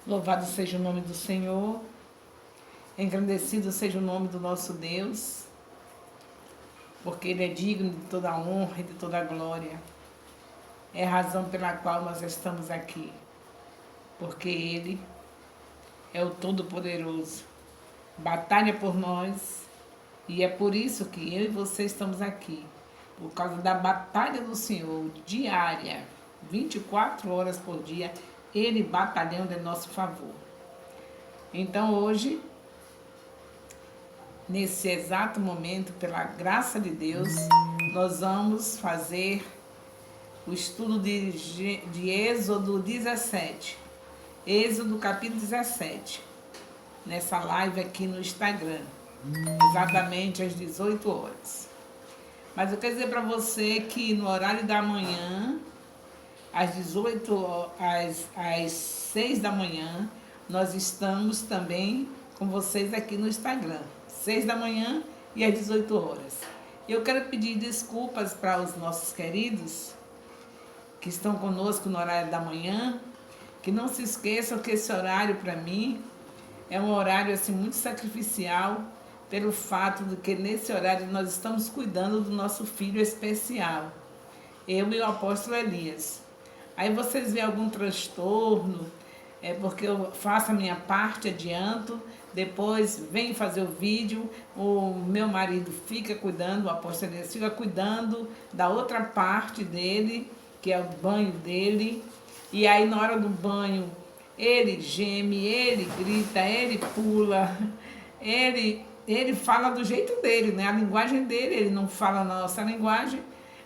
Louvado seja o nome do Senhor, engrandecido seja o nome do nosso Deus, porque Ele é digno de toda a honra e de toda a glória. É a razão pela qual nós estamos aqui, porque Ele é o Todo-Poderoso, batalha por nós, e é por isso que eu e você estamos aqui, por causa da batalha do Senhor, diária, 24 horas por dia, Ele batalhando em nosso favor. Então hoje, nesse exato momento, pela graça de Deus, nós vamos fazer o estudo de Êxodo 17. Êxodo capítulo 17. Nessa live aqui no Instagram. Exatamente às 18 horas. Mas eu quero dizer para você que no horário da manhã, às 18 horas, às 6 da manhã, nós estamos também com vocês aqui no Instagram. 6 da manhã e às 18 horas. Eu quero pedir desculpas para os nossos queridos que estão conosco no horário da manhã, que não se esqueçam que esse horário para mim é um horário assim muito sacrificial, pelo fato de que nesse horário nós estamos cuidando do nosso filho especial, eu e o apóstolo Elias. Aí vocês veem algum transtorno, é porque eu faço a minha parte, adianto, depois venho fazer o vídeo, o meu marido fica cuidando, o apóstolo Elias fica cuidando da outra parte dele, que é o banho dele, e aí na hora do banho ele geme, ele grita, ele pula, ele fala do jeito dele, né? A linguagem dele, ele não fala a nossa linguagem,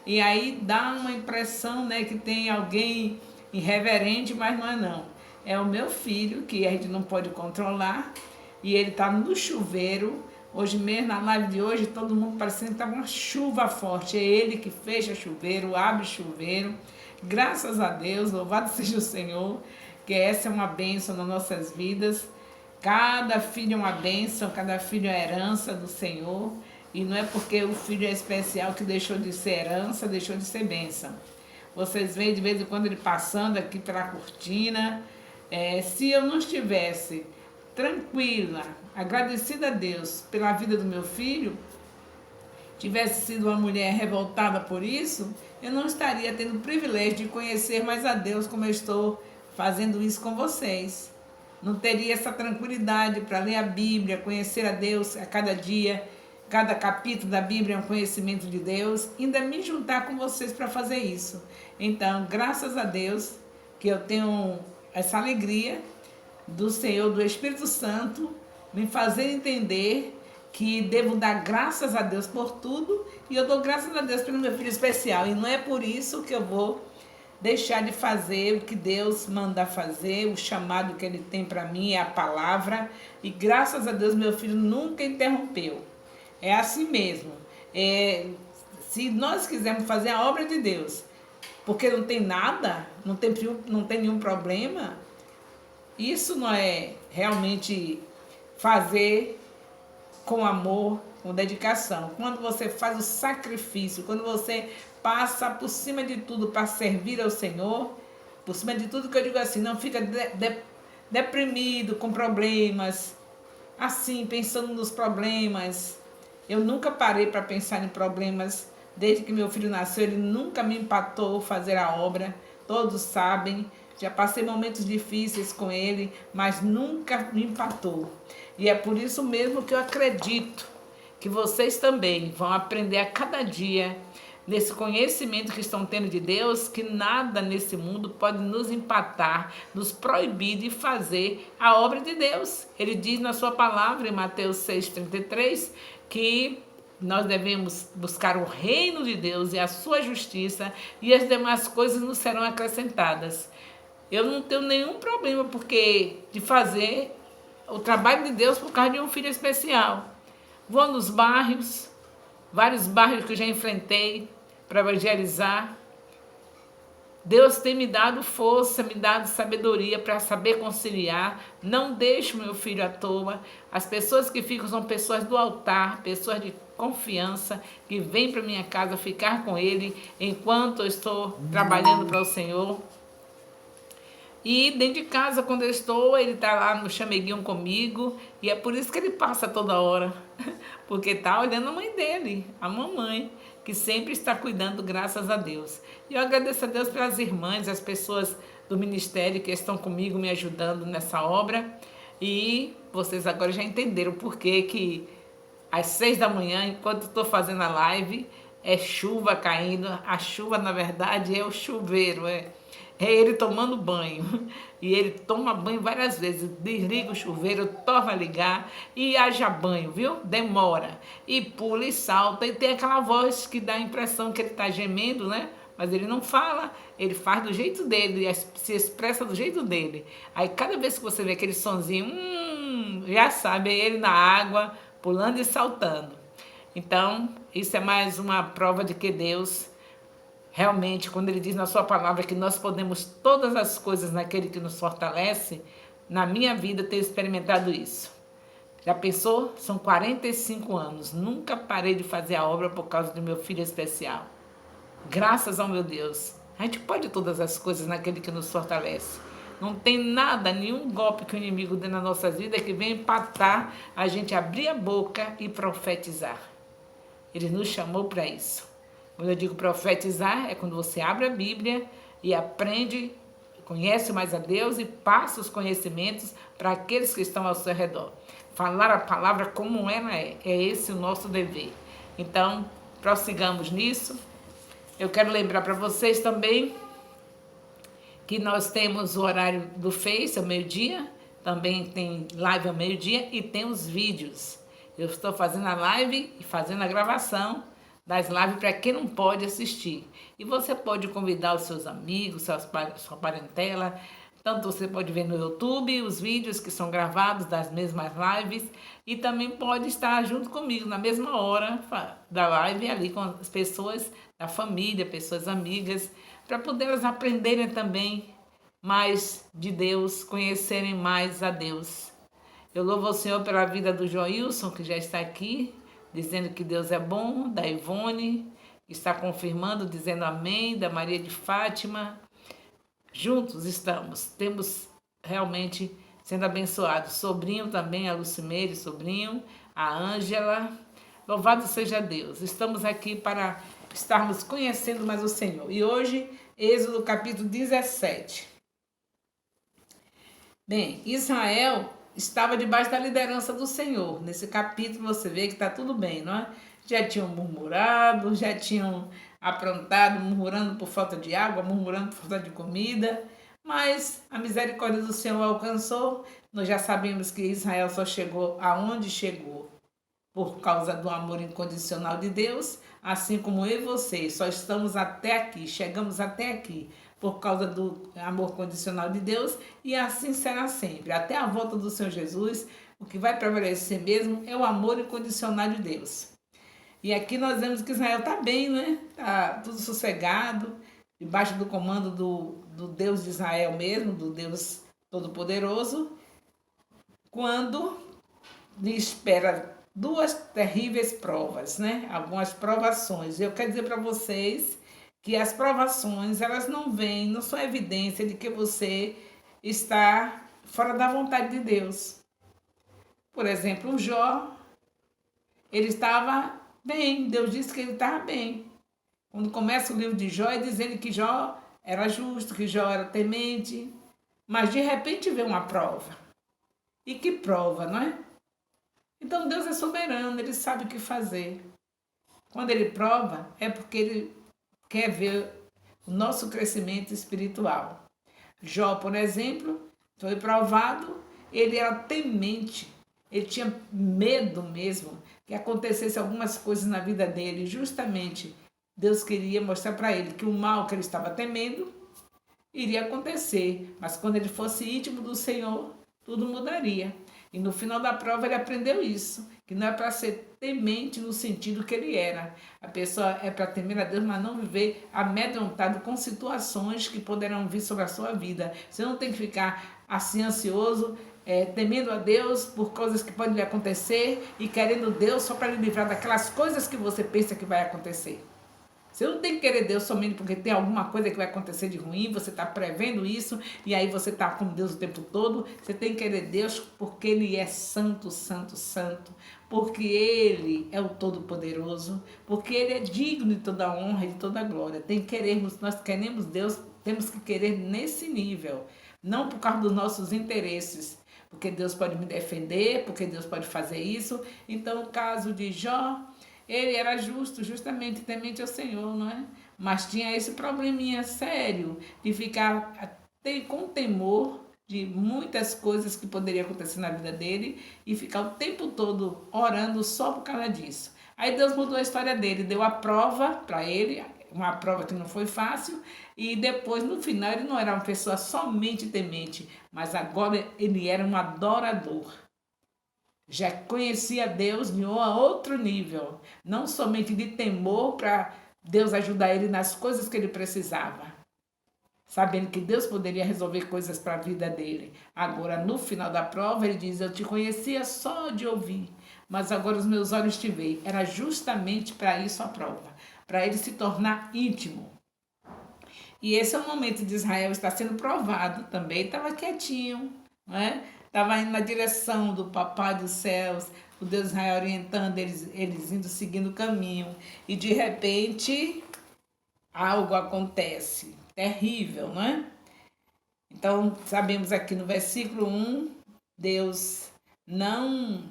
e aí dá uma impressão, né, que tem alguém irreverente, mas não é não. É o meu filho, que a gente não pode controlar, e ele está no chuveiro. Hoje mesmo, na live de hoje, todo mundo parecendo que estava uma chuva forte. É ele que fecha chuveiro, abre chuveiro. Graças a Deus, louvado seja o Senhor, que essa é uma bênção nas nossas vidas. Cada filho é uma bênção, cada filho é herança do Senhor. E não é porque o filho é especial que deixou de ser herança, deixou de ser bênção. Vocês veem de vez em quando ele passando aqui pela cortina. Se eu não estivesse tranquila, agradecida a Deus pela vida do meu filho, tivesse sido uma mulher revoltada por isso, eu não estaria tendo o privilégio de conhecer mais a Deus como eu estou fazendo isso com vocês. Não teria essa tranquilidade para ler a Bíblia, conhecer a Deus a cada dia. Cada capítulo da Bíblia é um conhecimento de Deus. Ainda me juntar com vocês para fazer isso. Então, graças a Deus que eu tenho essa alegria do Senhor, do Espírito Santo, me fazer entender que devo dar graças a Deus por tudo, e eu dou graças a Deus pelo meu filho especial, e não é por isso que eu vou deixar de fazer o que Deus manda fazer, o chamado que Ele tem para mim é a palavra, e graças a Deus meu filho nunca interrompeu. É assim mesmo. Se nós quisermos fazer a obra de Deus, porque não tem nada, não tem nenhum problema, isso não é realmente fazer com amor, com dedicação. Quando você faz o sacrifício, quando você passa por cima de tudo para servir ao Senhor, por cima de tudo que eu digo assim, não fica deprimido com problemas, assim, pensando nos problemas. Eu nunca parei para pensar em problemas. Desde que meu filho nasceu, ele nunca me empatou fazer a obra. Todos sabem. Já passei momentos difíceis com ele, mas nunca me empatou. E é por isso mesmo que eu acredito que vocês também vão aprender a cada dia, nesse conhecimento que estão tendo de Deus, que nada nesse mundo pode nos empatar, nos proibir de fazer a obra de Deus. Ele diz na sua palavra, em Mateus 6,33, que nós devemos buscar o reino de Deus e a sua justiça, e as demais coisas nos serão acrescentadas. Eu não tenho nenhum problema de fazer o trabalho de Deus por causa de um filho especial. Vou nos bairros, vários bairros que eu já enfrentei para evangelizar. Deus tem me dado força, me dado sabedoria para saber conciliar. Não deixo meu filho à toa. As pessoas que ficam são pessoas do altar, pessoas de confiança, que vêm para minha casa ficar com ele enquanto eu estou trabalhando para o Senhor. E dentro de casa, quando eu estou, ele está lá no chameguinho comigo. E é por isso que ele passa toda hora. Porque está olhando a mãe dele, a mamãe, que sempre está cuidando, graças a Deus. E eu agradeço a Deus pelas irmãs, as pessoas do ministério que estão comigo, me ajudando nessa obra. E vocês agora já entenderam por que às 6 da manhã, enquanto estou fazendo a live, é chuva caindo. A chuva, na verdade, é o chuveiro, é ele tomando banho. E ele toma banho várias vezes. Desliga o chuveiro, torna a ligar e haja banho, viu? Demora. E pula e salta. E tem aquela voz que dá a impressão que ele está gemendo, né? Mas ele não fala, ele faz do jeito dele, se expressa do jeito dele. Aí cada vez que você vê aquele sonzinho, já sabe, é ele na água, pulando e saltando. Então, isso é mais uma prova de que Deus, realmente, quando ele diz na sua palavra que nós podemos todas as coisas naquele que nos fortalece, na minha vida eu tenho experimentado isso. Já pensou? São 45 anos, nunca parei de fazer a obra por causa do meu filho especial. Graças ao meu Deus. A gente pode todas as coisas naquele que nos fortalece. Não tem nada, nenhum golpe que o inimigo dê nas nossas vidas que venha empatar a gente abrir a boca e profetizar. Ele nos chamou para isso. Quando eu digo profetizar, é quando você abre a Bíblia e aprende, conhece mais a Deus e passa os conhecimentos para aqueles que estão ao seu redor. Falar a palavra como ela é esse o nosso dever. Então, prossigamos nisso. Eu quero lembrar para vocês também que nós temos o horário do Face ao meio-dia, também tem live ao meio-dia e tem os vídeos. Eu estou fazendo a live e fazendo a gravação das lives para quem não pode assistir. E você pode convidar os seus amigos, sua parentela. Tanto você pode ver no YouTube os vídeos que são gravados das mesmas lives e também pode estar junto comigo na mesma hora da live ali com as pessoas da família, pessoas amigas, para poder elas aprenderem também mais de Deus, conhecerem mais a Deus. Eu louvo ao Senhor pela vida do Joilson, que já está aqui, dizendo que Deus é bom, da Ivone, que está confirmando, dizendo amém, da Maria de Fátima. Juntos estamos, temos realmente sendo abençoados. Sobrinho também, a Lucimeire, sobrinho, a Ângela. Louvado seja Deus. Estamos aqui para estarmos conhecendo mais o Senhor. E hoje, Êxodo capítulo 17. Bem, Israel estava debaixo da liderança do Senhor. Nesse capítulo você vê que está tudo bem, não é? Já tinham murmurado, já tinham aprontado, murmurando por falta de água, murmurando por falta de comida, mas a misericórdia do Senhor alcançou. Nós já sabemos que Israel só chegou aonde chegou por causa do amor incondicional de Deus, assim como eu e você, só estamos até aqui, chegamos até aqui por causa do amor condicional de Deus, e assim será sempre. Até a volta do Senhor Jesus, o que vai prevalecer mesmo é o amor incondicional de Deus. E aqui nós vemos que Israel está bem, né? Está tudo sossegado, debaixo do comando do Deus de Israel mesmo, do Deus Todo-Poderoso, quando lhe espera duas terríveis provas, né? Algumas provações. Eu quero dizer para vocês que as provações, elas não vêm, não são evidência de que você está fora da vontade de Deus. Por exemplo, o Jó, ele estava bem, Deus disse que ele estava bem. Quando começa o livro de Jó, é dizendo que Jó era justo, que Jó era temente, mas de repente vem uma prova. E que prova, não é? Então Deus é soberano, Ele sabe o que fazer. Quando Ele prova, é porque Ele quer ver o nosso crescimento espiritual. Jó, por exemplo, foi provado, ele era temente, ele tinha medo mesmo que acontecesse algumas coisas na vida dele. Justamente, Deus queria mostrar para ele que o mal que ele estava temendo iria acontecer, mas quando ele fosse íntimo do Senhor, tudo mudaria. E no final da prova ele aprendeu isso. que não é para ser temente no sentido que ele era. A pessoa é para temer a Deus, mas não viver amedrontado com situações que poderão vir sobre a sua vida. Você não tem que ficar assim ansioso, temendo a Deus por coisas que podem lhe acontecer e querendo Deus só para lhe livrar daquelas coisas que você pensa que vai acontecer. Você não tem que querer Deus somente porque tem alguma coisa que vai acontecer de ruim, você está prevendo isso e aí você está com Deus o tempo todo. Você tem que querer Deus porque Ele é santo, santo, santo. Porque Ele é o Todo-Poderoso. Porque Ele é digno de toda honra e de toda glória. Nós queremos Deus, temos que querer nesse nível. Não por causa dos nossos interesses. Porque Deus pode me defender, porque Deus pode fazer isso. Então, o caso de Jó, ele era justo, justamente temente ao Senhor, não é? Mas tinha esse probleminha sério de ficar com temor de muitas coisas que poderiam acontecer na vida dele e ficar o tempo todo orando só por causa disso. Aí Deus mudou a história dele, deu a prova para ele, uma prova que não foi fácil, e depois, no final, ele não era uma pessoa somente temente, mas agora ele era um adorador. Já conhecia Deus em outro nível, não somente de temor para Deus ajudar ele nas coisas que ele precisava, sabendo que Deus poderia resolver coisas para a vida dele. Agora, no final da prova, ele diz: eu te conhecia só de ouvir, mas agora os meus olhos te veem. Era justamente para isso a prova, para ele se tornar íntimo. E esse é o momento de Israel estar sendo provado também. Estava quietinho, não é? Estava indo na direção do Papai dos Céus, o Deus Israel orientando eles indo seguindo o caminho. E de repente, algo acontece. Terrível, não é? Então, sabemos aqui no versículo 1, Deus não...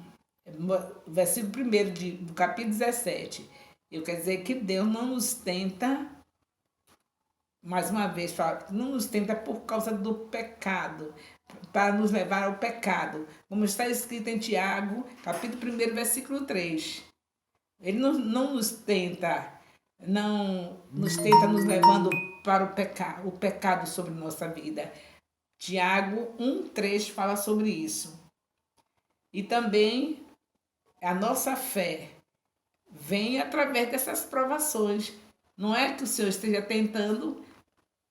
Versículo 1 do capítulo 17. Eu quero dizer que Deus não nos tenta... Mais uma vez, não nos tenta por causa do pecado, para nos levar ao pecado. Como está escrito em Tiago, capítulo 1, versículo 3. Ele não nos tenta, não nos tenta nos levando para o pecado sobre nossa vida. Tiago 1,3 fala sobre isso. E também a nossa fé vem através dessas provações. Não é que o Senhor esteja tentando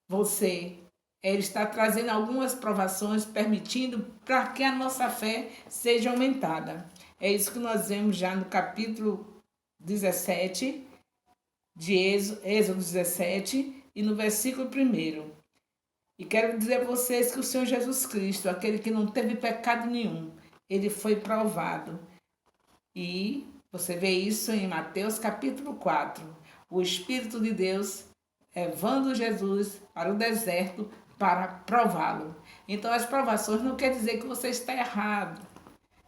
você, ele está trazendo algumas provações, permitindo para que a nossa fé seja aumentada. É isso que nós vemos já no capítulo 17, de Êxodo 17, e no versículo 1. E quero dizer a vocês que o Senhor Jesus Cristo, aquele que não teve pecado nenhum, ele foi provado. E você vê isso em Mateus capítulo 4. O Espírito de Deus levando Jesus para o deserto para prová-lo. Então, as provações não quer dizer que você está errado,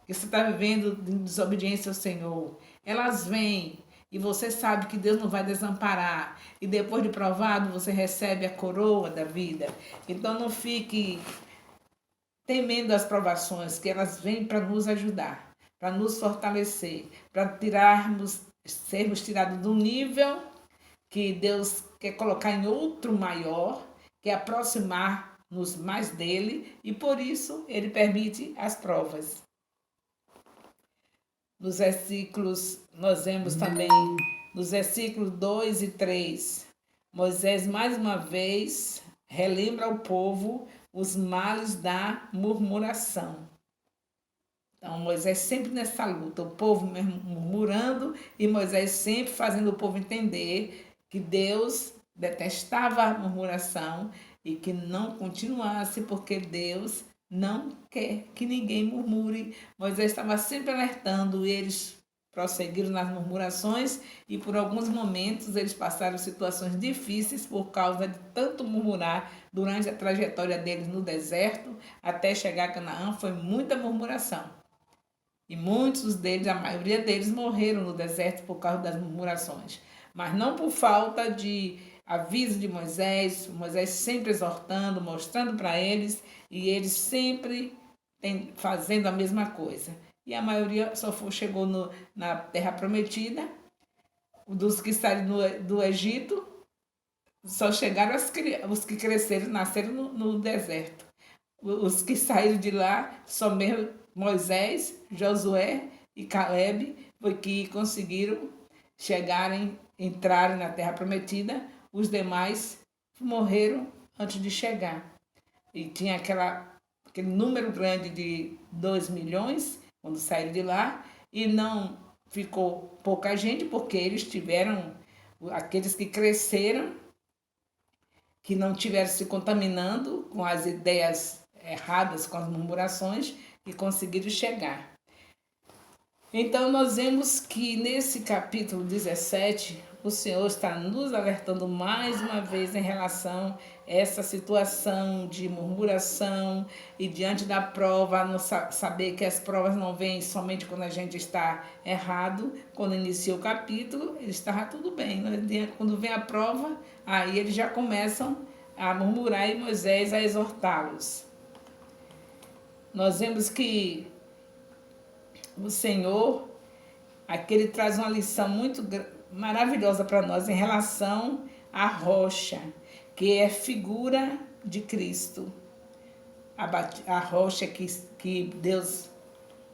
que você está vivendo em desobediência ao Senhor. Elas vêm e você sabe que Deus não vai desamparar. E depois de provado, você recebe a coroa da vida. Então, não fique temendo as provações, que elas vêm para nos ajudar, para nos fortalecer, para sermos tirados do nível que Deus quer colocar em outro maior, quer aproximar-nos mais dele, e por isso ele permite as provas. Nos versículos, nós vemos também, nos versículos 2 e 3, Moisés mais uma vez relembra ao povo os males da murmuração. Então, Moisés sempre nessa luta, o povo murmurando e Moisés sempre fazendo o povo entender que Deus detestava a murmuração e que não continuasse, porque Deus não quer que ninguém murmure. Moisés estava sempre alertando, e eles prosseguiram nas murmurações e por alguns momentos eles passaram situações difíceis por causa de tanto murmurar durante a trajetória deles no deserto até chegar a Canaã. Foi muita murmuração. E muitos deles, a maioria deles, morreram no deserto por causa das murmurações. Mas não por falta de aviso de Moisés, Moisés sempre exortando, mostrando para eles, e eles sempre fazendo a mesma coisa. E a maioria só chegou na Terra Prometida. Dos que saíram do Egito, só chegaram os que cresceram, nasceram no deserto. Os que saíram de lá, só mesmo Moisés, Josué e Caleb foi que conseguiram entrarem na terra prometida. Os demais morreram antes de chegar. E tinha aquele número grande de 2 milhões quando saíram de lá, e não ficou pouca gente, porque eles tiveram, aqueles que cresceram, que não tiveram se contaminando com as ideias erradas, com as murmurações, e conseguiram chegar. Então, nós vemos que nesse capítulo 17, o Senhor está nos alertando mais uma vez em relação a essa situação de murmuração e diante da prova, não saber que as provas não vêm somente quando a gente está errado. Quando inicia o capítulo, ele estava tudo bem. Quando vem a prova, aí eles já começam a murmurar e Moisés a exortá-los. Nós vemos que o Senhor, aqui ele traz uma lição muito maravilhosa para nós em relação à rocha, que é figura de Cristo. A rocha que Deus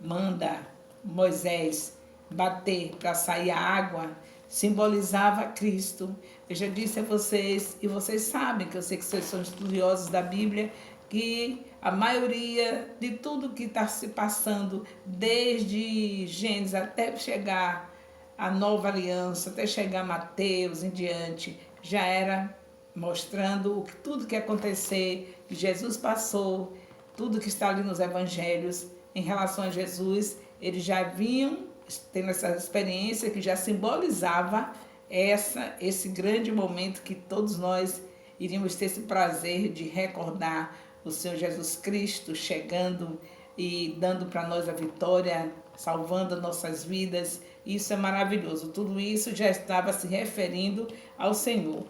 manda Moisés bater para sair a água, simbolizava Cristo. Eu já disse a vocês, e vocês sabem, que eu sei que vocês são estudiosos da Bíblia, que a maioria de tudo que está se passando, desde Gênesis até chegar a nova aliança, até chegar a Mateus em diante, já era mostrando tudo que ia acontecer, que Jesus passou, tudo que está ali nos evangelhos em relação a Jesus, eles já vinham tendo essa experiência que já simbolizava esse grande momento que todos nós iríamos ter esse prazer de recordar o Senhor Jesus Cristo chegando e dando para nós a vitória, salvando nossas vidas. Isso é maravilhoso. Tudo isso já estava se referindo ao Senhor.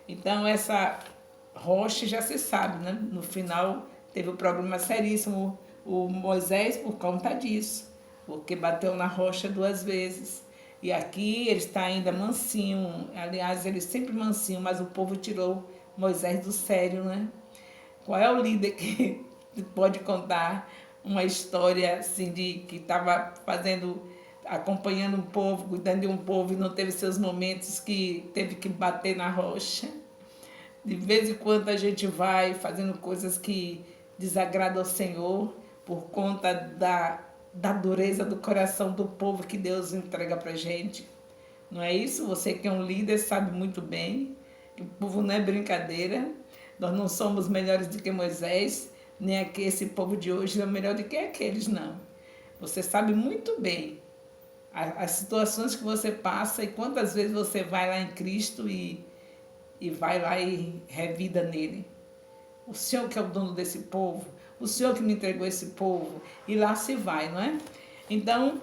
Então, essa rocha já se sabe, né? No final, teve um problema seríssimo o Moisés por conta disso, porque bateu na rocha 2 vezes. E aqui ele está ainda mansinho. Aliás, ele sempre mansinho, mas o povo tirou Moisés do sério, né? Qual é o líder que pode contar uma história assim que estava acompanhando um povo, cuidando de um povo e não teve seus momentos que teve que bater na rocha? De vez em quando a gente vai fazendo coisas que desagradam ao Senhor por conta da dureza do coração do povo que Deus entrega para a gente. Não é isso? Você que é um líder sabe muito bem que o povo não é brincadeira. Nós não somos melhores do que Moisés, nem esse povo de hoje é melhor do que aqueles, não. Você sabe muito bem as situações que você passa e quantas vezes você vai lá em Cristo e vai lá e revida nele. O Senhor que é o dono desse povo, o Senhor que me entregou esse povo, e lá se vai, não é? Então,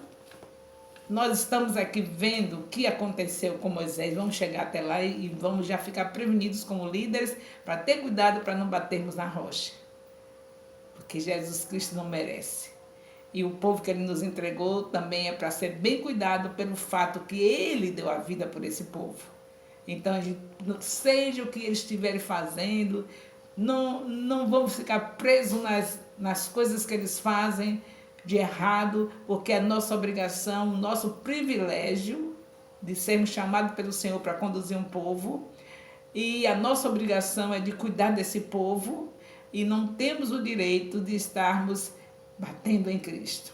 nós estamos aqui vendo o que aconteceu com Moisés. Vamos chegar até lá e vamos já ficar prevenidos como líderes para ter cuidado para não batermos na rocha. Porque Jesus Cristo não merece. E o povo que ele nos entregou também é para ser bem cuidado pelo fato que ele deu a vida por esse povo. Então, seja o que eles estiverem fazendo, não vamos ficar presos nas coisas que eles fazem de errado, porque é nossa obrigação, nosso privilégio de sermos chamados pelo Senhor para conduzir um povo, e a nossa obrigação é de cuidar desse povo, e não temos o direito de estarmos batendo em Cristo,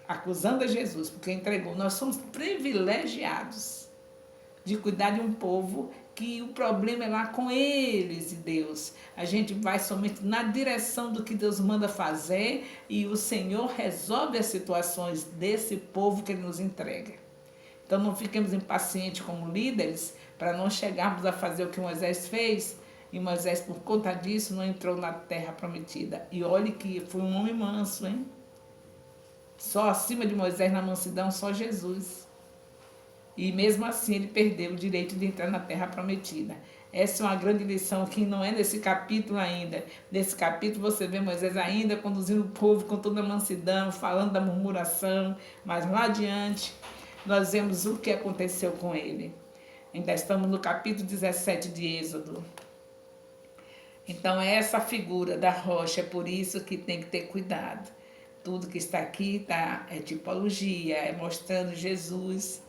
acusando a Jesus, porque entregou. Nós somos privilegiados de cuidar de um povo que o problema é lá com eles e Deus. A gente vai somente na direção do que Deus manda fazer e o Senhor resolve as situações desse povo que Ele nos entrega. Então não fiquemos impacientes como líderes para não chegarmos a fazer o que Moisés fez. E Moisés, por conta disso, não entrou na terra prometida. E olhe que foi um homem manso, hein? Só acima de Moisés na mansidão, só Jesus. E mesmo assim ele perdeu o direito de entrar na terra prometida. Essa é uma grande lição que não é nesse capítulo ainda. Nesse capítulo você vê Moisés ainda conduzindo o povo com toda a mansidão, falando da murmuração, mas lá adiante nós vemos o que aconteceu com ele. Ainda estamos no capítulo 17 de Êxodo. Então é essa figura da rocha, é por isso que tem que ter cuidado. tudo que está aqui é tipologia, é mostrando Jesus.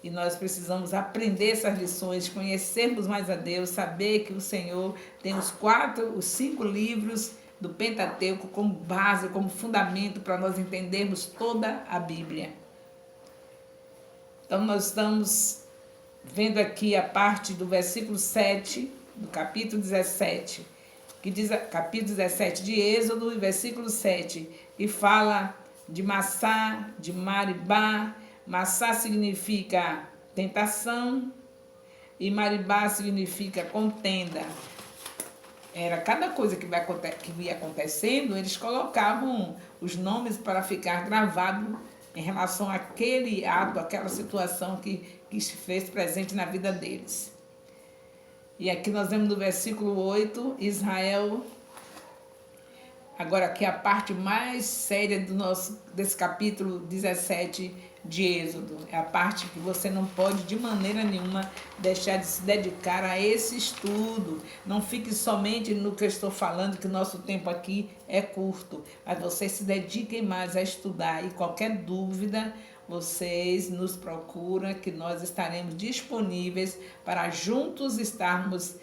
E nós precisamos aprender essas lições, conhecermos mais a Deus, saber que o Senhor tem os 5 livros do Pentateuco como base, como fundamento para nós entendermos toda a Bíblia. Então nós estamos vendo aqui a parte do versículo 7 do capítulo 17, que diz, capítulo 17 de Êxodo, versículo 7, e fala de Massá, de Maribá. Massá significa tentação e Maribá significa contenda. Era cada coisa que ia acontecendo, eles colocavam os nomes para ficar gravado em relação àquele ato, àquela situação que se fez presente na vida deles. E aqui nós vemos no versículo 8, Israel. Agora aqui a parte mais séria desse capítulo 17 de Êxodo. É a parte que você não pode de maneira nenhuma deixar de se dedicar a esse estudo. Não fique somente no que eu estou falando, que o nosso tempo aqui é curto. Mas vocês se dediquem mais a estudar. E qualquer dúvida, vocês nos procuram, que nós estaremos disponíveis para juntos estarmos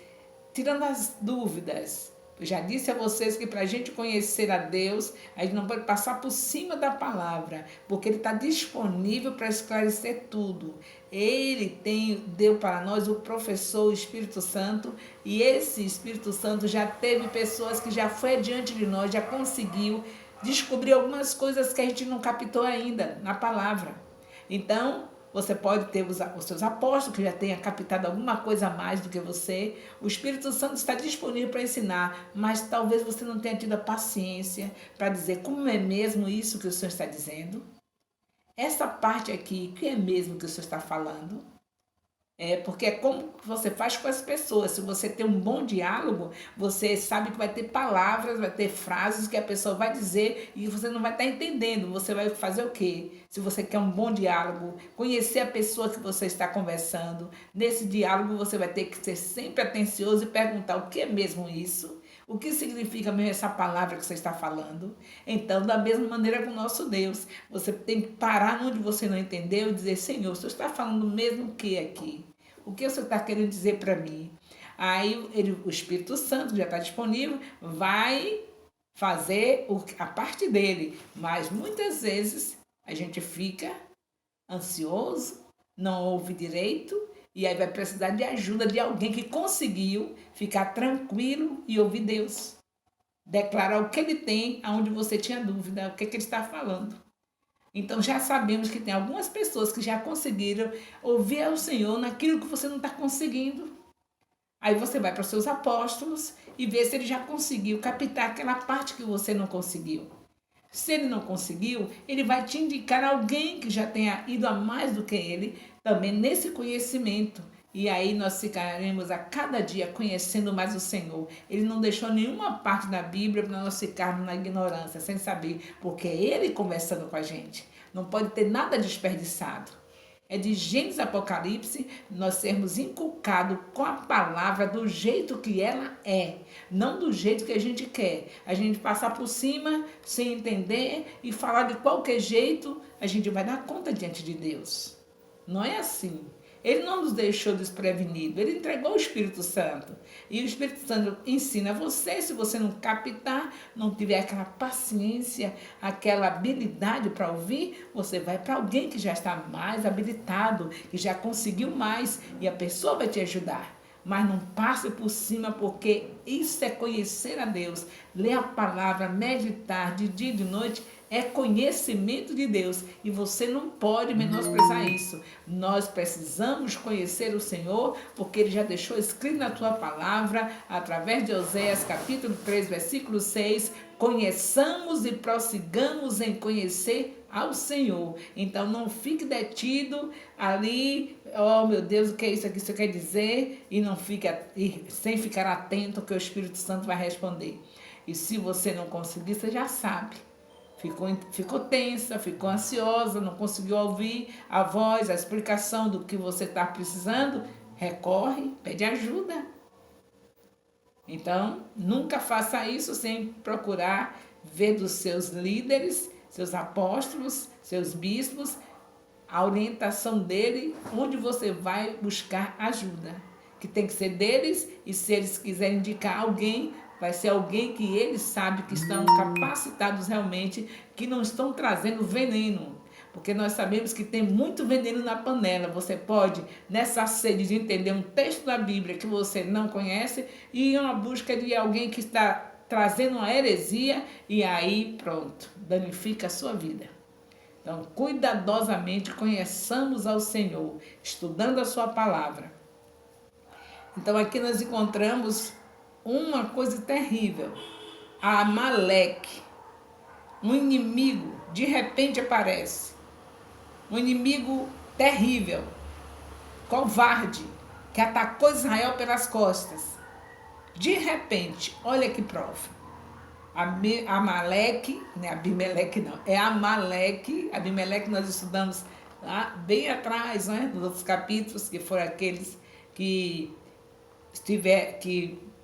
tirando as dúvidas. Eu já disse a vocês que para a gente conhecer a Deus, a gente não pode passar por cima da palavra, porque Ele está disponível para esclarecer tudo. Ele deu para nós o professor, o Espírito Santo, e esse Espírito Santo já teve pessoas que já foi adiante de nós, já conseguiu descobrir algumas coisas que a gente não captou ainda na palavra. Então, você pode ter os seus apóstolos que já tenham captado alguma coisa a mais do que você. O Espírito Santo está disponível para ensinar, mas talvez você não tenha tido a paciência para dizer como é mesmo isso que o Senhor está dizendo. Essa parte aqui, que é mesmo que o Senhor está falando? Porque é como você faz com as pessoas. Se você tem um bom diálogo, você sabe que vai ter palavras, vai ter frases que a pessoa vai dizer e você não vai estar entendendo. Você vai fazer o quê? Se você quer um bom diálogo, conhecer a pessoa que você está conversando, nesse diálogo você vai ter que ser sempre atencioso e perguntar o que é mesmo isso? O que significa mesmo essa palavra que você está falando? Então, da mesma maneira com o nosso Deus, você tem que parar onde você não entendeu e dizer, Senhor, o Senhor está falando mesmo o que aqui? O que o Senhor está querendo dizer para mim? Aí o Espírito Santo já está disponível, vai fazer a parte dele. Mas muitas vezes a gente fica ansioso, não ouve direito, e aí vai precisar de ajuda de alguém que conseguiu ficar tranquilo e ouvir Deus. Declarar o que ele tem, aonde você tinha dúvida, o que ele está falando. Então já sabemos que tem algumas pessoas que já conseguiram ouvir ao Senhor naquilo que você não está conseguindo. Aí você vai para os seus apóstolos e vê se ele já conseguiu captar aquela parte que você não conseguiu. Se ele não conseguiu, ele vai te indicar alguém que já tenha ido a mais do que ele, também nesse conhecimento. E aí nós ficaremos a cada dia conhecendo mais o Senhor. Ele não deixou nenhuma parte da Bíblia para nós ficarmos na ignorância, sem saber, porque é Ele conversando com a gente. Não pode ter nada desperdiçado. É de Gênesis a Apocalipse nós sermos inculcados com a palavra do jeito que ela é, não do jeito que a gente quer. A gente passar por cima sem entender e falar de qualquer jeito, a gente vai dar conta diante de Deus. Não é assim. Ele não nos deixou desprevenidos, ele entregou o Espírito Santo. E o Espírito Santo ensina você, se você não captar, não tiver aquela paciência, aquela habilidade para ouvir, você vai para alguém que já está mais habilitado, que já conseguiu mais, e a pessoa vai te ajudar. Mas não passe por cima, porque isso é conhecer a Deus. Ler a palavra, meditar de dia e de noite, é conhecimento de Deus. E você não pode menosprezar isso. Nós precisamos conhecer o Senhor, porque Ele já deixou escrito na tua palavra, através de Oséias capítulo 3, versículo 6, conheçamos e prossigamos em conhecer ao Senhor. Então não fique detido ali, oh meu Deus, o que é isso aqui, isso quer dizer? E não fique sem ficar atento que o Espírito Santo vai responder. E se você não conseguir, você já sabe. Ficou tensa, ficou ansiosa, não conseguiu ouvir a voz, a explicação do que você está precisando, recorre, pede ajuda. Então, nunca faça isso sem procurar ver dos seus líderes seus apóstolos, seus bispos, a orientação dele, onde você vai buscar ajuda. Que tem que ser deles, e se eles quiserem indicar alguém, vai ser alguém que eles sabem que estão capacitados realmente, que não estão trazendo veneno. Porque nós sabemos que tem muito veneno na panela. Você pode, nessa sede de entender um texto da Bíblia que você não conhece, ir a uma busca de alguém que está trazendo uma heresia, e aí pronto, danifica a sua vida. Então, cuidadosamente conheçamos ao Senhor, estudando a sua palavra. Então, aqui nós encontramos uma coisa terrível. A Amaleque, um inimigo, de repente aparece. Um inimigo terrível, covarde, que atacou Israel pelas costas. De repente, olha que prova. Amaleque, não é Abimeleque não, é Amaleque. Abimeleque nós estudamos lá bem atrás, né, nos outros capítulos, que foram aqueles que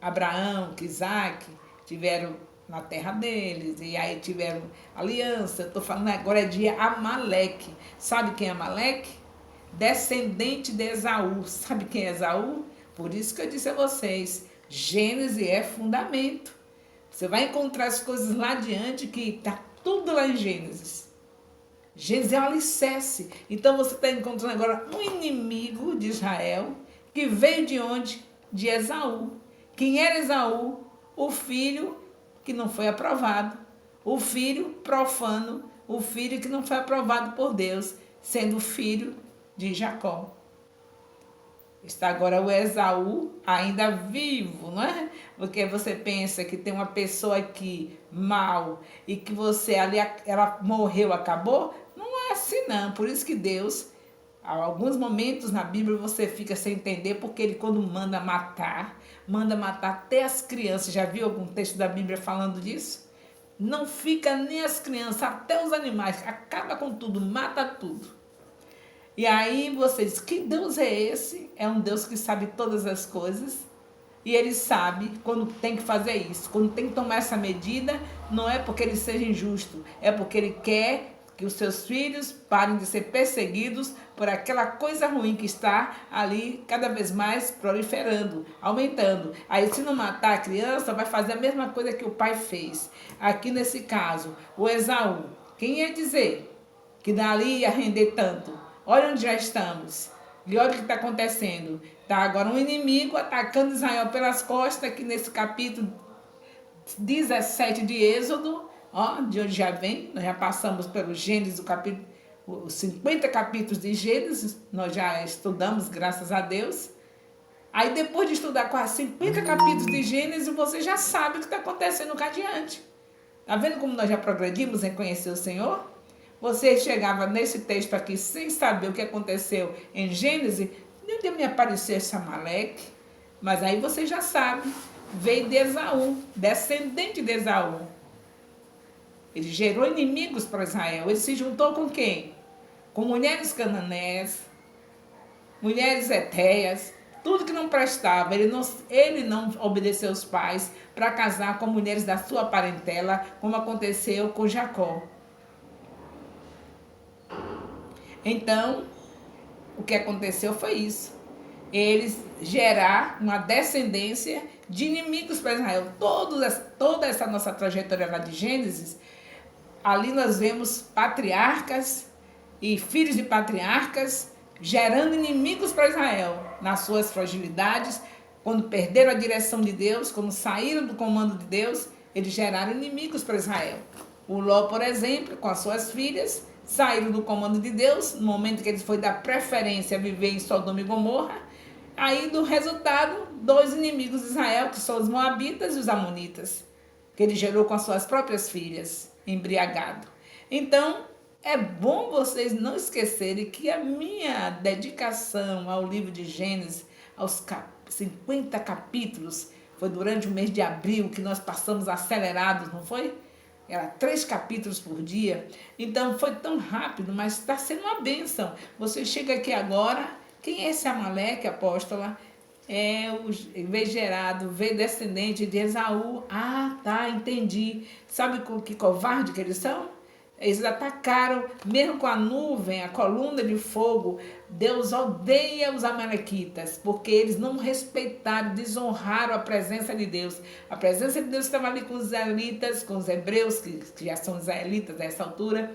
Abraão, que Isaac tiveram na terra deles, e aí tiveram aliança. Estou falando agora de Amaleque. Sabe quem é Amaleque? Descendente de Esaú. Sabe quem é Esaú? Por isso que eu disse a vocês, Gênesis é fundamento. Você vai encontrar as coisas lá adiante que está tudo lá em Gênesis. Gênesis é um alicerce. Então você está encontrando agora um inimigo de Israel que veio de onde? De Esaú. Quem era Esaú? O filho que não foi aprovado. O filho profano. O filho que não foi aprovado por Deus, sendo filho de Jacó. Está agora o Esaú ainda vivo, não é? Porque você pensa que tem uma pessoa aqui mal e que você ali, ela morreu, acabou? Não é assim não. Por isso que Deus, há alguns momentos na Bíblia você fica sem entender, porque ele quando manda matar até as crianças. Já viu algum texto da Bíblia falando disso? Não fica nem as crianças, até os animais, acaba com tudo, mata tudo. E aí você diz, que Deus é esse? É um Deus que sabe todas as coisas. E ele sabe quando tem que fazer isso. Quando tem que tomar essa medida, não é porque ele seja injusto. É porque ele quer que os seus filhos parem de ser perseguidos por aquela coisa ruim que está ali cada vez mais proliferando, aumentando. Aí se não matar a criança, vai fazer a mesma coisa que o pai fez. Aqui nesse caso, o Esaú. Quem ia dizer que dali ia render tanto? Olha onde já estamos. E olha o que está acontecendo. Está agora um inimigo atacando Israel pelas costas, aqui nesse capítulo 17 de Êxodo, ó, de onde já vem. Nós já passamos pelo Gênesis, os 50 capítulos de Gênesis, nós já estudamos, graças a Deus. Aí depois de estudar quase 50 capítulos de Gênesis, você já sabe o que está acontecendo cá adiante. Está vendo como nós já progredimos em conhecer o Senhor? Você chegava nesse texto aqui sem saber o que aconteceu em Gênesis, nem de me aparecer esse Amaleque, mas aí você já sabe, veio de Esaú, descendente de Esaú. Ele gerou inimigos para Israel. Ele se juntou com quem? Com mulheres cananeias, mulheres hetéias, tudo que não prestava. Ele não obedeceu os pais para casar com mulheres da sua parentela, como aconteceu com Jacó. Então, o que aconteceu foi isso. Eles gerar uma descendência de inimigos para Israel. Toda essa nossa trajetória lá de Gênesis, ali nós vemos patriarcas e filhos de patriarcas gerando inimigos para Israel, nas suas fragilidades, quando perderam a direção de Deus, quando saíram do comando de Deus, eles geraram inimigos para Israel. O Ló, por exemplo, com as suas filhas, saíram do comando de Deus, no momento que ele foi dar preferência a viver em Sodoma e Gomorra. Aí, do resultado, 2 inimigos de Israel, que são os moabitas e os amonitas, que ele gerou com as suas próprias filhas, embriagado. Então, é bom vocês não esquecerem que a minha dedicação ao livro de Gênesis, aos 50 capítulos, foi durante o mês de abril que nós passamos acelerados, não foi? Era 3 capítulos por dia. Então foi tão rápido, mas está sendo uma bênção. Você chega aqui agora, quem é esse Amaleque, apóstola? É veio gerado, veio descendente de Esaú. Ah, tá, entendi. Sabe que covarde que eles são? Eles atacaram, mesmo com a nuvem, a coluna de fogo. Deus odeia os amalequitas, porque eles não respeitaram, desonraram a presença de Deus. A presença de Deus estava ali com os israelitas, com os hebreus, que já são israelitas nessa altura,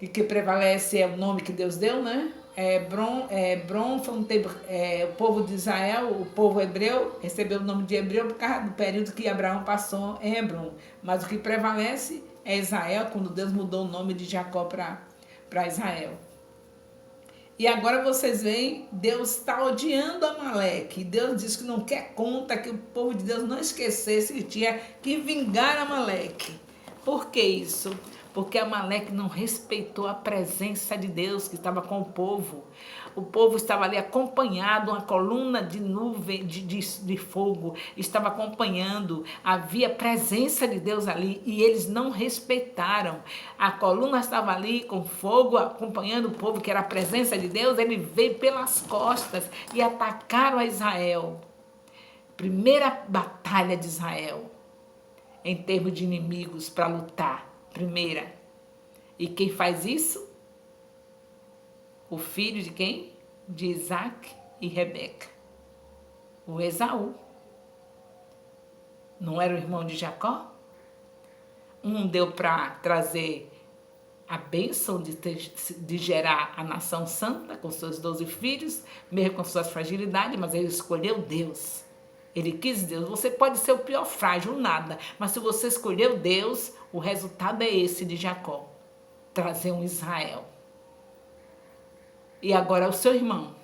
e que prevalece é o nome que Deus deu, né? Hebron foi o povo de Israel, o povo hebreu, recebeu o nome de hebreu por causa do período que Abraão passou em Hebron. Mas o que prevalece é Israel, quando Deus mudou o nome de Jacó para Israel. E agora vocês veem, Deus está odiando Amaleque. Deus diz que não quer conta, que o povo de Deus não esquecesse que tinha que vingar Amaleque. Por que isso? Porque Amaleque não respeitou a presença de Deus que estava com o povo. O povo estava ali acompanhado, uma coluna de nuvem, de fogo, estava acompanhando. Havia presença de Deus ali e eles não respeitaram. A coluna estava ali com fogo, acompanhando o povo, que era a presença de Deus. Ele veio pelas costas e atacaram a Israel. Primeira batalha de Israel, em termos de inimigos para lutar. Primeira. E quem faz isso? O filho de quem? De Isaac e Rebeca. O Esaú. Não era o irmão de Jacó? Um deu para trazer a bênção de gerar a nação santa com seus 12 filhos, mesmo com suas fragilidades, mas ele escolheu Deus. Ele quis Deus. Você pode ser o pior frágil, nada. Mas se você escolheu Deus, o resultado é esse de Jacó. Trazer um Israel. E agora o seu irmão,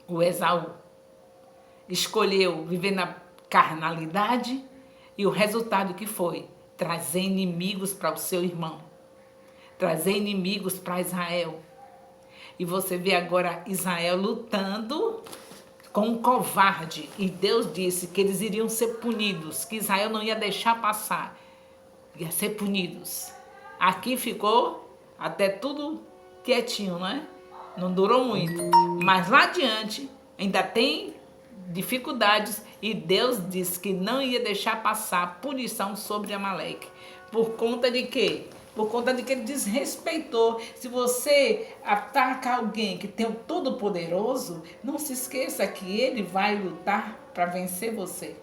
o Esaú, escolheu viver na carnalidade e o resultado que foi? Trazer inimigos para o seu irmão. Trazer inimigos para Israel. E você vê agora Israel lutando com um covarde, e Deus disse que eles iriam ser punidos, que Israel não ia deixar passar, ia ser punidos. Aqui ficou até tudo quietinho, né? Não durou muito, mas lá adiante ainda tem dificuldades e Deus disse que não ia deixar passar punição sobre Amaleque. Por conta de quê? Por conta de que ele desrespeitou. Se você ataca alguém que tem o Todo-Poderoso, não se esqueça que ele vai lutar para vencer você.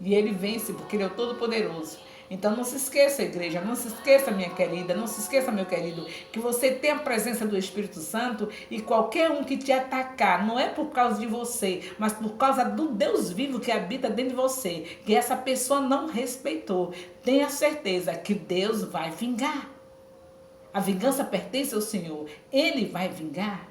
E ele vence porque ele é o Todo-Poderoso. Então não se esqueça, igreja, não se esqueça, minha querida, não se esqueça, meu querido, que você tem a presença do Espírito Santo e qualquer um que te atacar, não é por causa de você, mas por causa do Deus vivo que habita dentro de você, que essa pessoa não respeitou. Tenha certeza que Deus vai vingar. A vingança pertence ao Senhor. Ele vai vingar.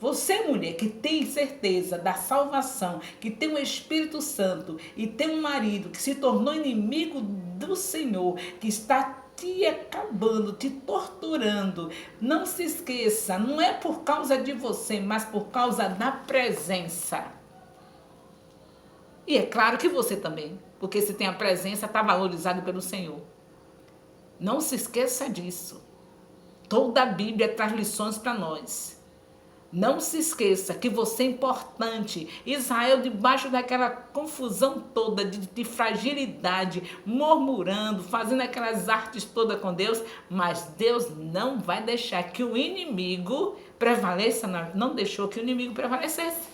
Você, mulher, que tem certeza da salvação, que tem o Espírito Santo e tem um marido que se tornou inimigo do Senhor, que está te acabando, te torturando, não se esqueça, não é por causa de você, mas por causa da presença. E é claro que você também, porque se tem a presença, está valorizado pelo Senhor. Não se esqueça disso. Toda a Bíblia traz lições para nós. Não se esqueça que você é importante. Israel, debaixo daquela confusão toda de fragilidade, murmurando, fazendo aquelas artes todas com Deus, mas Deus não vai deixar que o inimigo prevaleça, não deixou que o inimigo prevalecesse.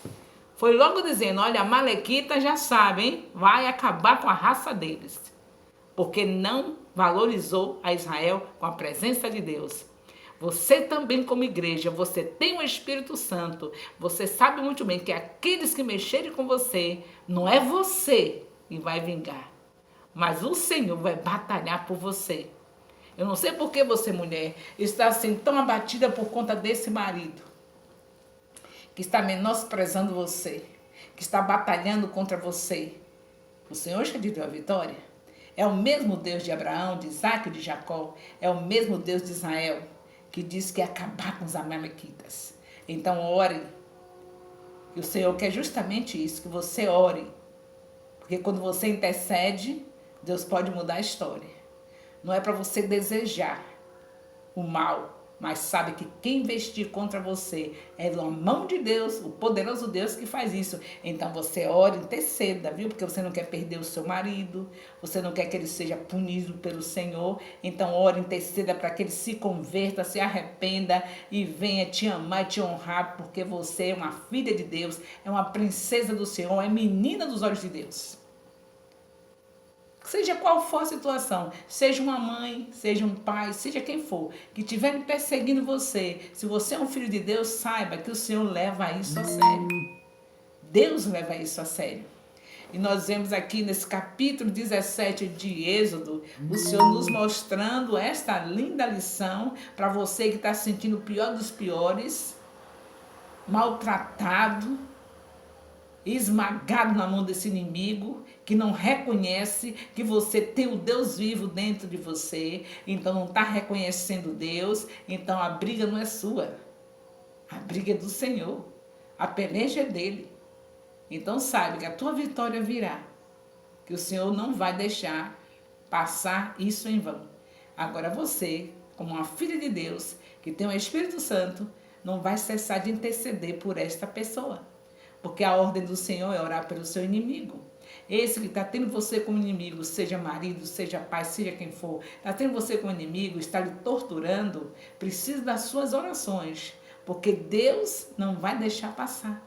Foi logo dizendo, olha, a Amalequita já sabe, hein? Vai acabar com a raça deles. Porque não valorizou a Israel com a presença de Deus. Você também, como igreja, você tem o Espírito Santo. Você sabe muito bem que aqueles que mexerem com você, não é você que vai vingar, mas o Senhor vai batalhar por você. Eu não sei por que você, mulher, está assim tão abatida por conta desse marido, que está menosprezando você, que está batalhando contra você. O Senhor já te deu a vitória. É o mesmo Deus de Abraão, de Isaac e de Jacó. É o mesmo Deus de Israel, que diz que ia acabar com os amalequitas. Então ore. E o Senhor quer justamente isso, que você ore. Porque quando você intercede, Deus pode mudar a história. Não é para você desejar o mal, Mas sabe que quem investir contra você é a mão de Deus, o poderoso Deus que faz isso. Então você ora, interceda, viu? Porque você não quer perder o seu marido, você não quer que ele seja punido pelo Senhor. Então ora, interceda para que ele se converta, se arrependa e venha te amar e te honrar, porque você é uma filha de Deus, é uma princesa do Senhor, é menina dos olhos de Deus. Seja qual for a situação, seja uma mãe, seja um pai, seja quem for, que estiver perseguindo você, se você é um filho de Deus, saiba que o Senhor leva isso a sério. Deus leva isso a sério. E nós vemos aqui nesse capítulo 17 de Êxodo, o Senhor nos mostrando esta linda lição para você que está se sentindo o pior dos piores, maltratado, esmagado na mão desse inimigo, que não reconhece que você tem o Deus vivo dentro de você, então não está reconhecendo Deus, então a briga não é sua, a briga é do Senhor, a peleja é dele. Então saiba que a tua vitória virá, que o Senhor não vai deixar passar isso em vão. Agora você, como uma filha de Deus, que tem o Espírito Santo, não vai cessar de interceder por esta pessoa. Porque a ordem do Senhor é orar pelo seu inimigo. Esse que está tendo você como inimigo, seja marido, seja pai, seja quem for, está tendo você como inimigo, está lhe torturando, precisa das suas orações. Porque Deus não vai deixar passar.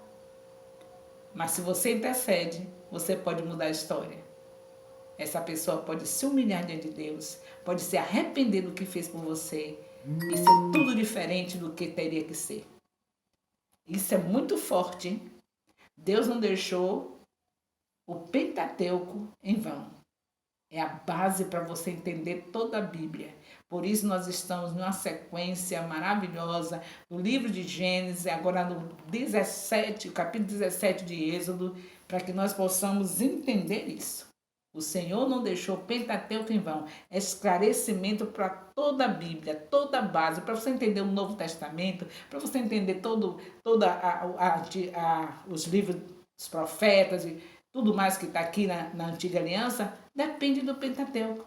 Mas se você intercede, você pode mudar a história. Essa pessoa pode se humilhar diante de Deus, pode se arrepender do que fez por você e ser tudo diferente do que teria que ser. Isso é muito forte, hein? Deus não deixou o Pentateuco em vão. É a base para você entender toda a Bíblia. Por isso nós estamos numa sequência maravilhosa do livro de Gênesis, agora no 17, capítulo 17 de Êxodo, para que nós possamos entender isso. O Senhor não deixou o Pentateuco em vão. É esclarecimento para toda a Bíblia, toda a base, para você entender o Novo Testamento, para você entender os livros dos profetas e tudo mais que está aqui na Antiga Aliança, depende do Pentateuco.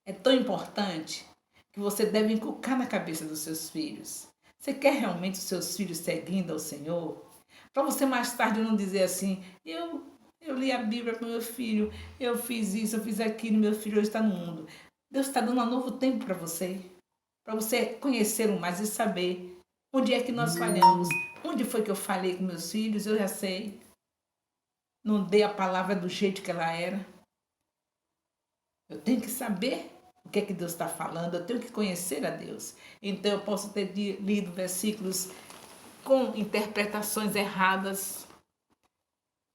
É tão importante que você deve inculcar na cabeça dos seus filhos. Você quer realmente os seus filhos seguindo ao Senhor? Para você mais tarde não dizer assim, eu li a Bíblia com meu filho, eu fiz isso, eu fiz aquilo, meu filho hoje está no mundo. Deus está dando um novo tempo para você conhecer mais e saber onde é que nós falhamos, onde foi que eu falei com meus filhos, eu já sei. Não dei a palavra do jeito que ela era. Eu tenho que saber o que é que Deus está falando, eu tenho que conhecer a Deus. Então eu posso ter lido versículos com interpretações erradas.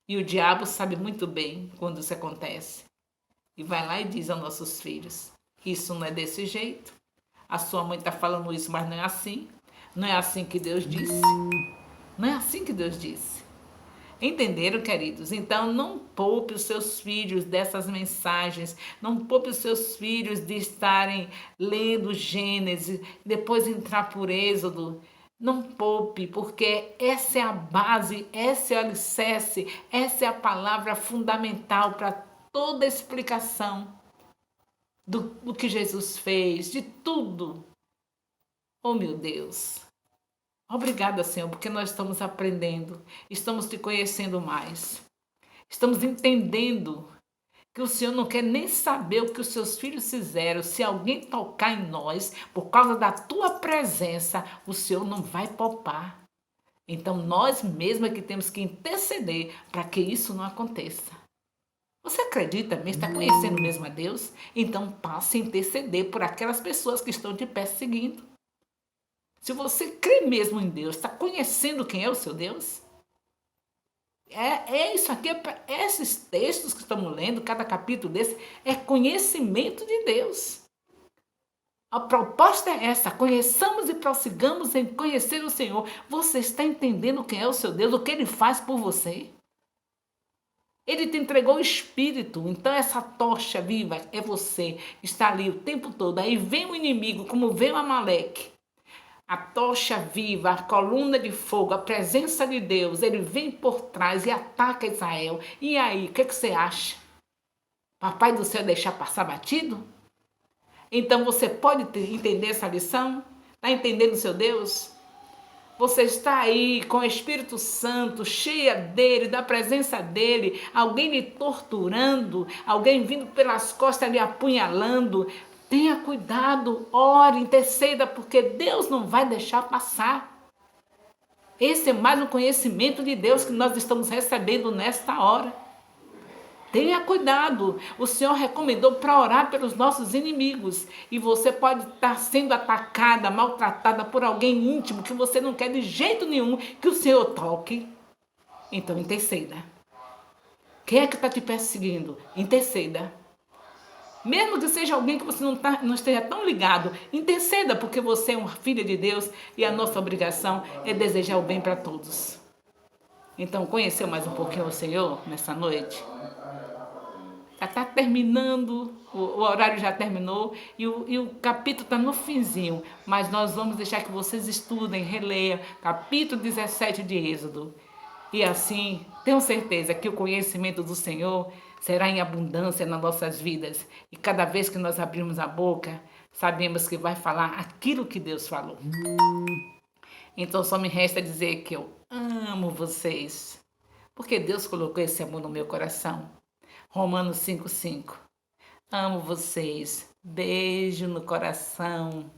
E o diabo sabe muito bem quando isso acontece. E vai lá e diz aos nossos filhos, isso não é desse jeito. A sua mãe está falando isso, mas não é assim. Não é assim que Deus disse. Não é assim que Deus disse. Entenderam, queridos? Então, não poupe os seus filhos dessas mensagens. Não poupe os seus filhos de estarem lendo Gênesis, depois entrar por Êxodo. Não poupe, porque essa é a base, esse é o alicerce, essa é a palavra fundamental para toda a explicação do que Jesus fez, de tudo. Oh, meu Deus! Obrigada, Senhor, porque nós estamos aprendendo, estamos te conhecendo mais. Estamos entendendo que o Senhor não quer nem saber o que os seus filhos fizeram. Se alguém tocar em nós, por causa da tua presença, o Senhor não vai poupar. Então, nós mesmos é que temos que interceder para que isso não aconteça. Você acredita mesmo? Está conhecendo mesmo a Deus? Então, passe a interceder por aquelas pessoas que estão te perseguindo. Se você crê mesmo em Deus, está conhecendo quem é o seu Deus? É isso aqui, esses textos que estamos lendo, cada capítulo desse, é conhecimento de Deus. A proposta é essa, conheçamos e prossigamos em conhecer o Senhor. Você está entendendo quem é o seu Deus, o que Ele faz por você? Ele te entregou o Espírito, então essa tocha viva é você, está ali o tempo todo. Aí vem o inimigo, como veio Amaleque. A tocha viva, a coluna de fogo, a presença de Deus, ele vem por trás e ataca Israel. E aí, o que você acha? Papai do céu deixar passar batido? Então você pode entender essa lição? Está entendendo o seu Deus? Você está aí com o Espírito Santo, cheia dele, da presença dele, alguém lhe torturando, alguém vindo pelas costas lhe apunhalando. Tenha cuidado, ore, interceda, porque Deus não vai deixar passar. Esse é mais um conhecimento de Deus que nós estamos recebendo nesta hora. Tenha cuidado, o Senhor recomendou para orar pelos nossos inimigos. E você pode estar sendo atacada, maltratada por alguém íntimo que você não quer de jeito nenhum que o Senhor toque. Então interceda. Quem é que está te perseguindo? Interceda. Mesmo que seja alguém que você não esteja tão ligado, interceda, porque você é uma filha de Deus e a nossa obrigação é desejar o bem para todos. Então, conheceu mais um pouquinho o Senhor nessa noite? Já está terminando, o horário já terminou e o capítulo está no finzinho, mas nós vamos deixar que vocês estudem, releiam capítulo 17 de Êxodo. E assim, tenho certeza que o conhecimento do Senhor será em abundância nas nossas vidas. E cada vez que nós abrimos a boca, sabemos que vai falar aquilo que Deus falou. Então só me resta dizer que eu amo vocês, porque Deus colocou esse amor no meu coração. Romanos 5:5. Amo vocês. Beijo no coração.